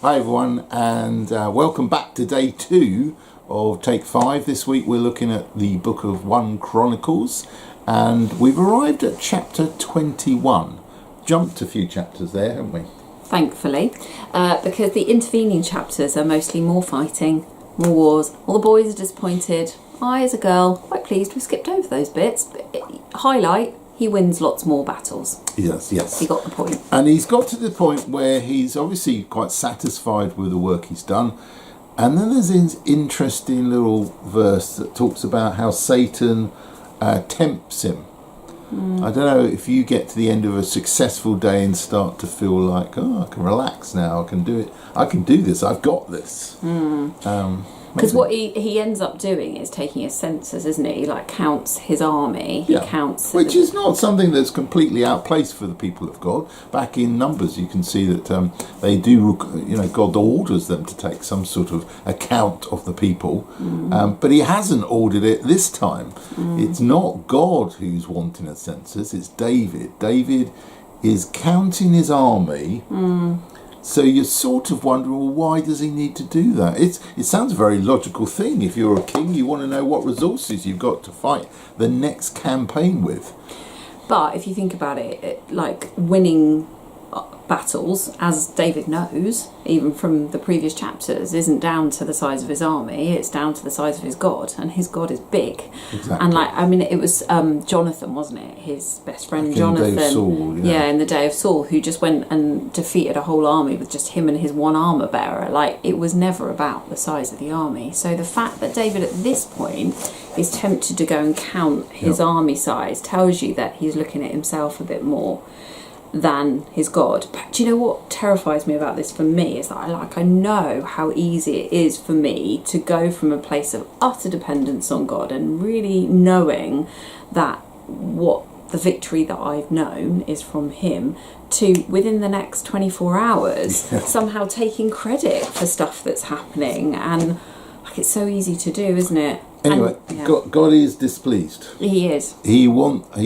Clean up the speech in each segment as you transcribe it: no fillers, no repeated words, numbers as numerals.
Hi everyone, and welcome back to day 2 of Take 5. This week we're looking at the book of 1 Chronicles, and we've arrived at chapter 21. Jumped a few chapters there, haven't we? Thankfully, because the intervening chapters are mostly more fighting, more wars. All the boys are disappointed. I, as a girl, quite pleased we skipped over those bits. But highlight, he wins lots more battles. Yes. He got the point. And he's got to the point where he's obviously quite satisfied with the work he's done. And then there's this interesting little verse that talks about how Satan tempts him. I don't know if you get to the end of a successful day and start to feel like, oh, I can relax now, I can do it, I can do this, I've got this. Because what he ends up doing is taking his census, isn't it? He counts his army. He counts, which is not something that's completely outplaced for the people of God. Back in Numbers, you can see that they do. God orders them to take some sort of account of the people, but He hasn't ordered it this time. It's not God who's wanting a census; it's David. David is counting his army. So you're sort of wondering, well, why does he need to do that? It sounds a very logical thing. If you're a king, you want to know what resources you've got to fight the next campaign with. But if you think about it, winning battles, as David knows, even from the previous chapters, isn't down to the size of his army, it's down to the size of his God, and his God is big. Exactly. And it was Jonathan, wasn't it? His best friend Jonathan. In the day of Saul, in the day of Saul, who just went and defeated a whole army with just him and his one armour bearer. It was never about the size of the army. So the fact that David at this point is tempted to go and count his army size tells you that he's looking at himself a bit more than his God. But do you know what terrifies me about this for me is that I know how easy it is for me to go from a place of utter dependence on God and really knowing that what the victory that I've known is from Him, to within the next 24 hours somehow taking credit for stuff that's happening. And it's so easy to do, isn't it? Anyway, God is displeased. He is. He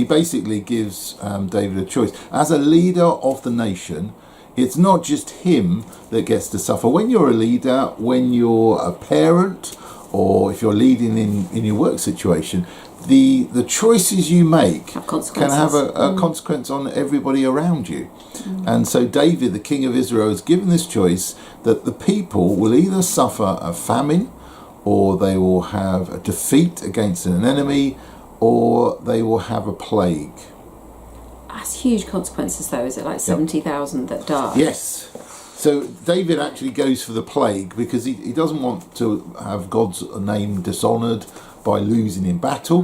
basically gives David a choice. As a leader of the nation, it's not just him that gets to suffer. When you're a leader, when you're a parent, or if you're leading in your work situation, the choices you make can have a consequence on everybody around you. And so David, the king of Israel, is given this choice that the people will either suffer a famine, or they will have a defeat against an enemy, or they will have a plague. That's huge consequences, though. Is it 70,000 that die? Yes. So David actually goes for the plague because he doesn't want to have God's name dishonoured by losing in battle.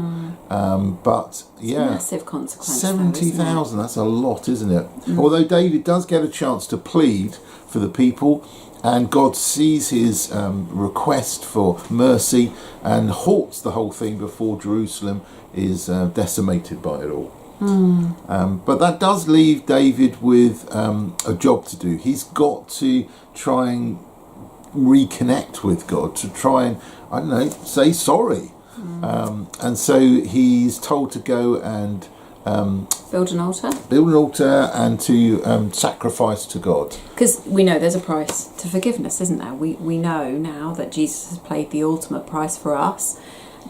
But massive consequences. 70,000, that's a lot, isn't it? Although David does get a chance to plead for the people, and God sees his request for mercy and halts the whole thing before Jerusalem is decimated by it all. But that does leave David with a job to do. He's got to try and reconnect with God, to try and, say sorry. And so he's told to go and build an altar and to sacrifice to God. Because we know there's a price to forgiveness, isn't there? We know now that Jesus has paid the ultimate price for us.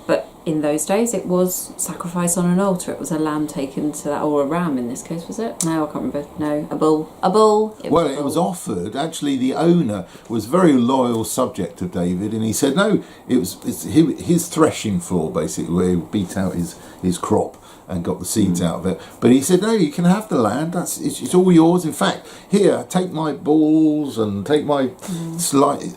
But in those days, it was sacrifice on an altar. It was a lamb taken to that, or a ram in this case, was it? No, I can't remember. No, a bull. A bull. It was offered. Actually, the owner was a very loyal subject of David, and he said, no, it's his threshing floor, basically, where he beat out his crop and got the seeds out of it. But he said, no, you can have the land. It's all yours. In fact, here, take my bulls and take my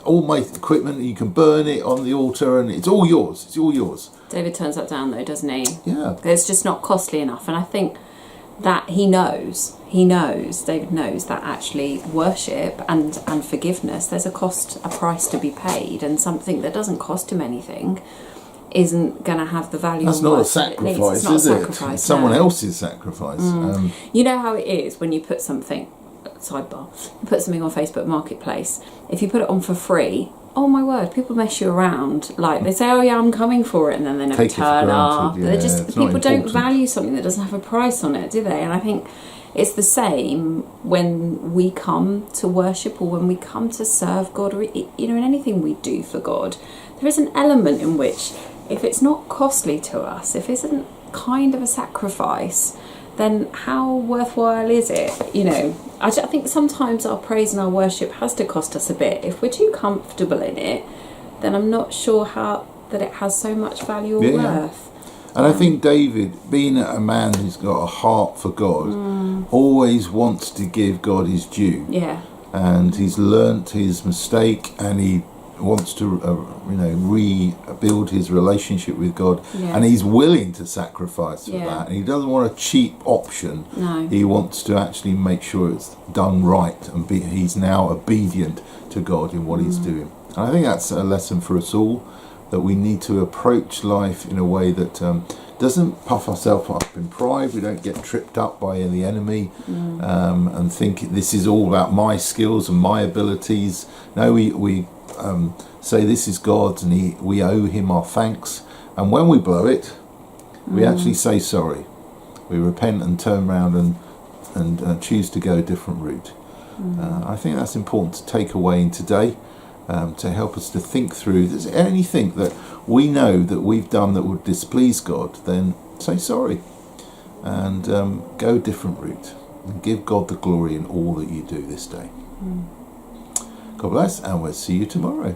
all my equipment, and you can burn it on the altar, and it's all yours. It's all yours. David turns that down, though, doesn't he? Yeah. It's just not costly enough. And I think that David knows that actually worship and forgiveness, there's a price to be paid, and something that doesn't cost him anything isn't going to have the value. That's not a sacrifice, is it? It's someone else's sacrifice. You know how it is when you put something, sidebar, you put something on Facebook Marketplace. If you put it on for free, oh my word, people mess you around. They say, oh yeah, I'm coming for it, and then they never turn up. Yeah, People don't value something that doesn't have a price on it, do they? And I think It's the same when we come to worship or when we come to serve God, or in anything we do for God. There is an element in which, if it's not costly to us, if it isn't kind of a sacrifice, then how worthwhile is it? I think sometimes our praise and our worship has to cost us a bit. If we're too comfortable in it, then I'm not sure that it has so much value or worth. And I think David, being a man who's got a heart for God, always wants to give God his due. Yeah. And he's learnt his mistake, and he wants to, rebuild his relationship with God. Yeah. And he's willing to sacrifice for Yeah. that. And he doesn't want a cheap option. No. He wants to actually make sure it's done right, and he's now obedient to God in what he's doing. And I think that's a lesson for us all, that we need to approach life in a way that doesn't puff ourselves up in pride. We don't get tripped up by the enemy and think this is all about my skills and my abilities. No, we say this is God's, and we owe him our thanks. And when we blow it, we actually say sorry. We repent and turn around and choose to go a different route. I think that's important to take away in today. To help us to think through, there's anything that we know that we've done that would displease God, then say sorry and go a different route and give God the glory in all that you do this day. God bless, and we'll see you tomorrow.